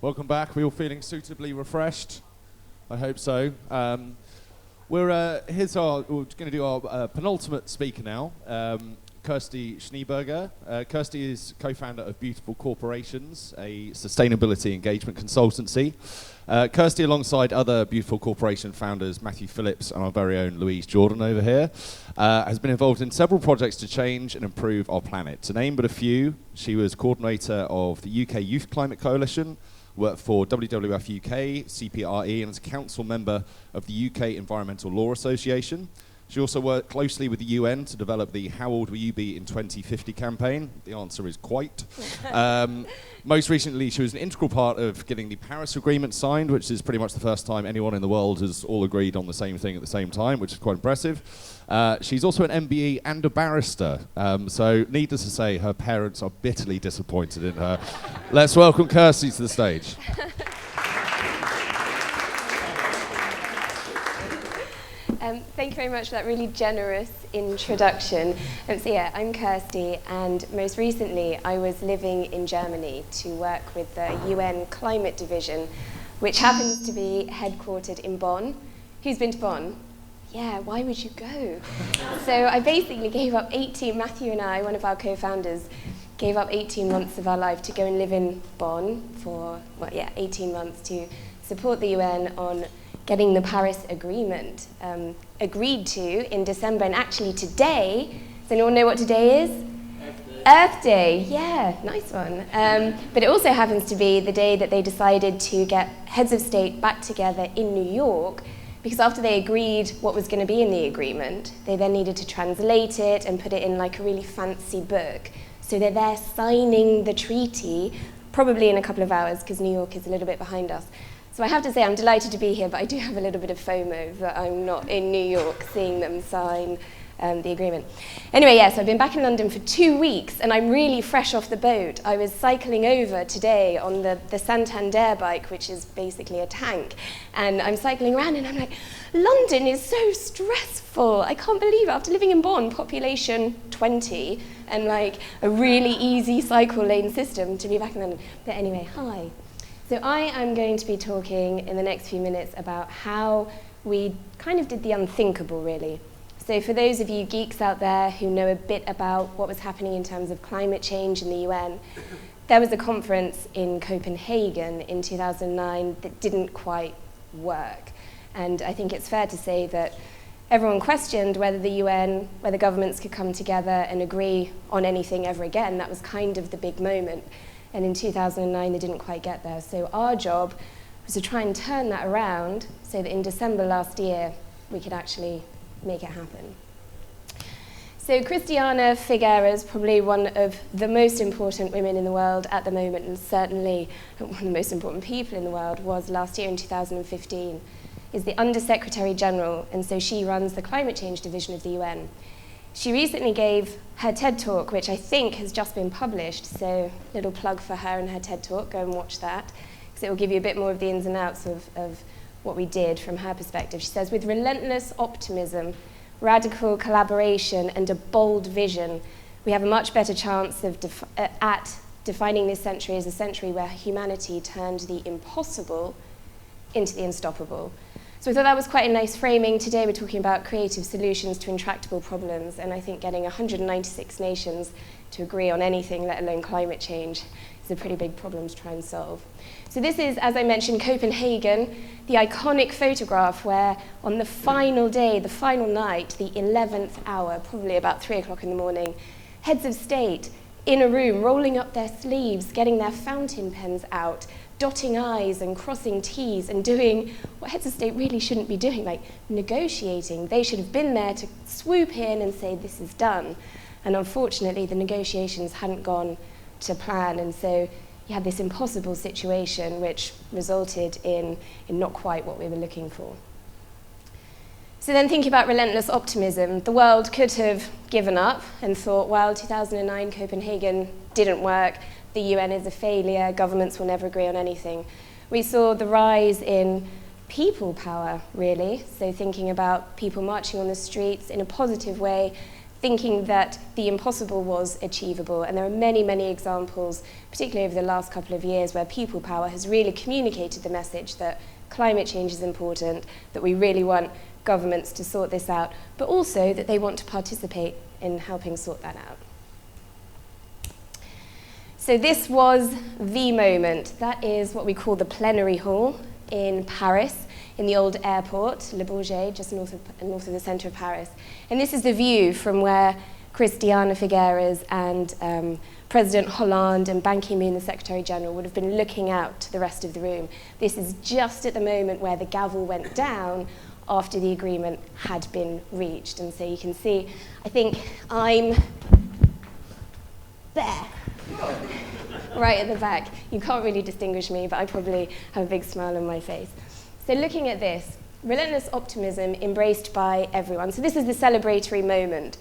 Welcome back. We all feeling suitably refreshed? I hope so. We're going to do our penultimate speaker now, Kirsty Schneeberger. Kirsty is co-founder of Beautiful Corporations, a sustainability engagement consultancy. Kirsty, alongside other Beautiful Corporation founders, Matthew Phillips and our very own Louise Jordan over here, has been involved in several projects to change and improve our planet. To name but a few, she was coordinator of the UK Youth Climate Coalition, worked for WWF UK, CPRE, and is a council member of the UK Environmental Law Association. She also worked closely with the UN to develop the How Old Will You Be in 2050 campaign. The answer is quite. Most recently, she was an integral part of getting the Paris Agreement signed, which is pretty much the first time anyone in the world has all agreed on the same thing at the same time, which is quite impressive. She's also an MBE and a barrister. So needless to say, her parents are bitterly disappointed in her. Let's welcome Kirsty to the stage. Thank you very much for that really generous introduction. So yeah, I'm Kirsty, and most recently I was living in Germany to work with the UN Climate Division, which happens to be headquartered in Bonn. Who's been to Bonn? Yeah, why would you go? So I basically gave up Matthew and I, one of our co-founders, gave up 18 months of our life to go and live in Bonn for, 18 months to support the UN on getting the Paris Agreement agreed to in December. And actually today, does anyone know what today is? Earth Day, yeah, nice one. But it also happens to be the day that they decided to get heads of state back together in New York, because after they agreed what was going to be in the agreement, they then needed to translate it and put it in like a really fancy book. So they're there signing the treaty, probably in a couple of hours, because New York is a little bit behind us. So I have to say I'm delighted to be here, but I do have a little bit of FOMO that I'm not in New York seeing them sign the agreement. Anyway, yes, I've been back in London for 2 weeks, and I'm really fresh off the boat. I was cycling over today on the Santander bike, which is basically a tank, and I'm cycling around, and I'm like, London is so stressful. I can't believe it. After living in Bonn, population 20, and like a really easy cycle lane system, to be back in London. But anyway, hi. So I am going to be talking in the next few minutes about how we kind of did the unthinkable, really. So for those of you geeks out there who know a bit about what was happening in terms of climate change in the UN, there was a conference in Copenhagen in 2009 that didn't quite work. And I think it's fair to say that everyone questioned whether the UN, whether governments could come together and agree on anything ever again. That was kind of the big moment. And in 2009, they didn't quite get there. So our job was to try and turn that around so that in December last year, we could actually make it happen. So Christiana Figueres, probably one of the most important women in the world at the moment, and certainly one of the most important people in the world, was last year in 2015, is the Under-Secretary General, and so she runs the Climate Change Division of the UN. She recently gave her TED Talk, which I think has just been published, so little plug for her and her TED Talk, go and watch that, because it will give you a bit more of the ins and outs of what we did from her perspective. She says, with relentless optimism, radical collaboration, and a bold vision, we have a much better chance of at defining this century as a century where humanity turned the impossible into the unstoppable. So I thought that was quite a nice framing. Today we're talking about creative solutions to intractable problems, and I think getting 196 nations to agree on anything, let alone climate change, is a pretty big problem to try and solve. So this is, as I mentioned, Copenhagen, the iconic photograph where on the final day, the final night, the 11th hour, probably about 3 o'clock in the morning, heads of state in a room, rolling up their sleeves, getting their fountain pens out, dotting I's and crossing T's and doing what heads of state really shouldn't be doing, like negotiating. They should have been there to swoop in and say, this is done. And unfortunately, the negotiations hadn't gone to plan, and so you had this impossible situation which resulted in not quite what we were looking for. So then thinking about relentless optimism, the world could have given up and thought, well, 2009 Copenhagen didn't work, the UN is a failure, governments will never agree on anything. We saw the rise in people power, really, so thinking about people marching on the streets in a positive way, thinking that the impossible was achievable. And there are many, many examples, particularly over the last couple of years, where people power has really communicated the message that climate change is important, that we really want governments to sort this out, but also that they want to participate in helping sort that out. So this was the moment. That is what we call the plenary hall in Paris, in the old airport, Le Bourget, just north of the centre of Paris. And this is the view from where Christiana Figueres and President Hollande and Ban Ki-moon, the Secretary General, would have been looking out to the rest of the room. This is just at the moment where the gavel went down after the agreement had been reached. And so you can see, I think I'm there, right at the back. You can't really distinguish me, but I probably have a big smile on my face. So looking at this, relentless optimism embraced by everyone. So this is the celebratory moment.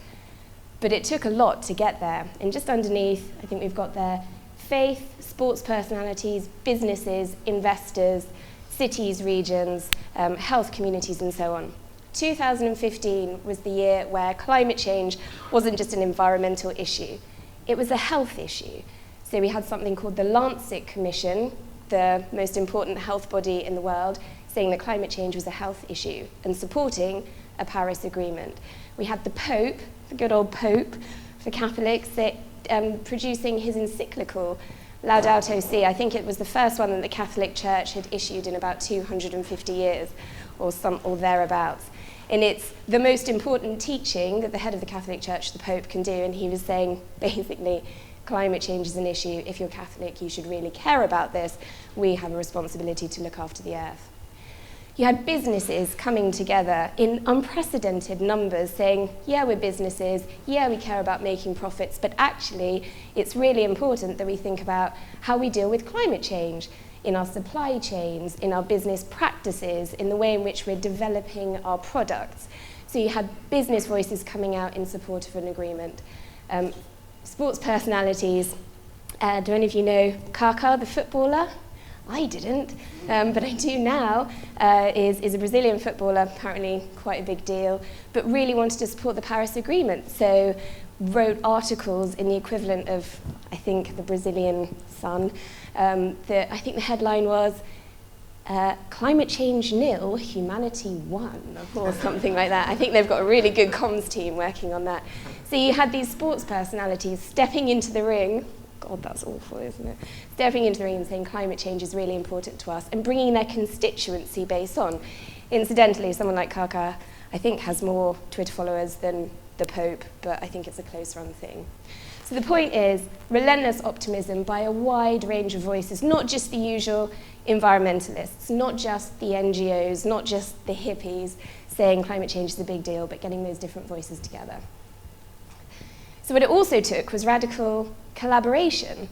But it took a lot to get there. And just underneath, I think we've got there faith, sports personalities, businesses, investors, cities, regions, health communities, and so on. 2015 was the year where climate change wasn't just an environmental issue. It was a health issue. So we had something called the Lancet Commission, the most important health body in the world, saying that climate change was a health issue and supporting a Paris Agreement. We had the Pope, the good old Pope for Catholics, producing his encyclical Laudato Si. I think it was the first one that the Catholic Church had issued in about 250 years or thereabouts. And it's the most important teaching that the head of the Catholic Church, the Pope, can do. And he was saying, basically, climate change is an issue. If you're Catholic, you should really care about this. We have a responsibility to look after the earth. You had businesses coming together in unprecedented numbers saying, yeah, we're businesses, yeah, we care about making profits, but actually it's really important that we think about how we deal with climate change in our supply chains, in our business practices, in the way in which we're developing our products. So you had business voices coming out in support of an agreement. Sports personalities, do any of you know Kaká, the footballer? I didn't, but I do now, is a Brazilian footballer, apparently quite a big deal, but really wanted to support the Paris Agreement. So wrote articles in the equivalent of, I think, the Brazilian Sun. I think the headline was, Climate Change Nil, Humanity Won, or something like that. I think they've got a really good comms team working on that. So you had these sports personalities stepping into the ring. God, that's awful, isn't it? Stepping into the ring and saying climate change is really important to us and bringing their constituency base on. Incidentally, someone like Kaká, I think, has more Twitter followers than the Pope, but I think it's a close-run thing. So the point is relentless optimism by a wide range of voices, not just the usual environmentalists, not just the NGOs, not just the hippies saying climate change is a big deal, but getting those different voices together. So what it also took was radical collaboration,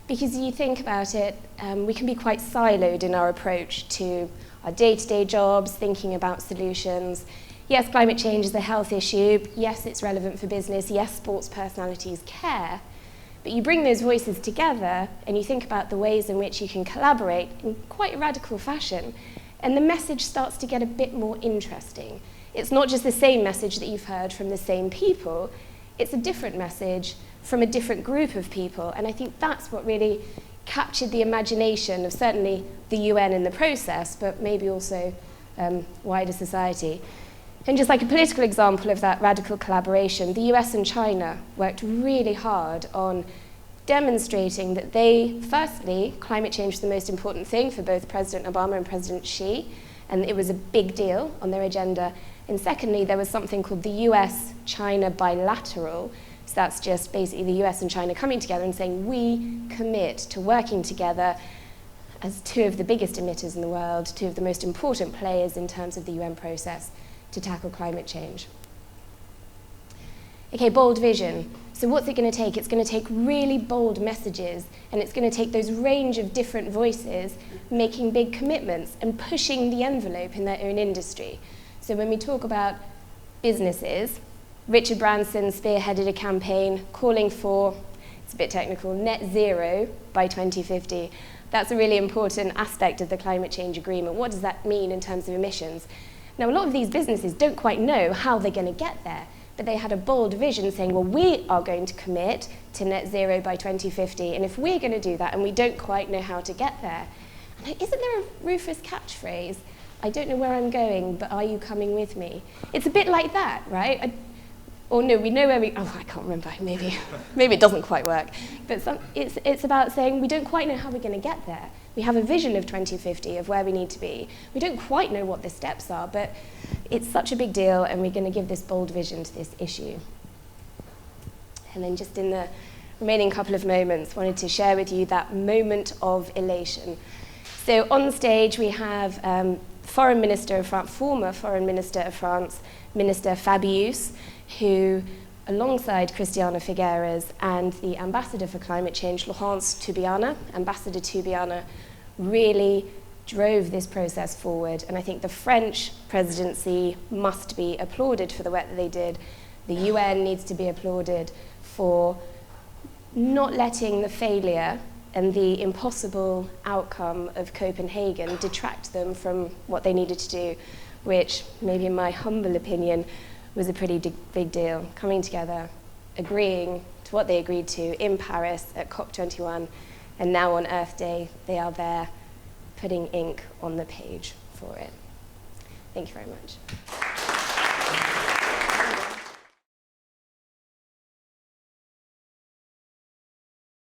because you think about it, we can be quite siloed in our approach to our day-to-day jobs, thinking about solutions. Yes, climate change is a health issue. Yes, it's relevant for business. Yes, sports personalities care. But you bring those voices together and you think about the ways in which you can collaborate in quite a radical fashion, and the message starts to get a bit more interesting. It's not just the same message that you've heard from the same people. It's a different message from a different group of people, and I think that's what really captured the imagination of certainly the UN in the process, but maybe also wider society. And just like a political example of that radical collaboration, the US and China worked really hard on demonstrating that firstly, climate change was the most important thing for both President Obama and President Xi, and it was a big deal on their agenda. And secondly, there was something called the US-China bilateral. So that's just basically the US and China coming together and saying, we commit to working together as two of the biggest emitters in the world, two of the most important players in terms of the UN process to tackle climate change. Okay, bold vision. So what's it going to take? It's going to take really bold messages, and it's going to take those range of different voices making big commitments and pushing the envelope in their own industry. So when we talk about businesses, Richard Branson spearheaded a campaign calling for, it's a bit technical, net zero by 2050. That's a really important aspect of the climate change agreement. What does that mean in terms of emissions? Now, a lot of these businesses don't quite know how they're going to get there, but they had a bold vision saying, well, we are going to commit to net zero by 2050, and if we're going to do that and we don't quite know how to get there, and isn't there a Rufus catchphrase? I don't know where I'm going, but are you coming with me? It's a bit like that, right? Or no, we know where we, oh, I can't remember, maybe it doesn't quite work. But it's about saying we don't quite know how we're going to get there. We have a vision of 2050 of where we need to be. We don't quite know what the steps are, but it's such a big deal, and we're going to give this bold vision to this issue. And then just in the remaining couple of moments, wanted to share with you that moment of elation. So on stage we have Foreign Minister of France, former Foreign Minister of France, Minister Fabius, who, alongside Christiana Figueres and the Ambassador for Climate Change, Laurence Toubiana, Ambassador Toubiana, really drove this process forward. And I think the French presidency must be applauded for the work that they did. The UN needs to be applauded for not letting the failure and the impossible outcome of Copenhagen detract them from what they needed to do, which, maybe in my humble opinion, was a pretty big deal, coming together, agreeing to what they agreed to in Paris at COP21, and now on Earth Day, they are there putting ink on the page for it. Thank you very much.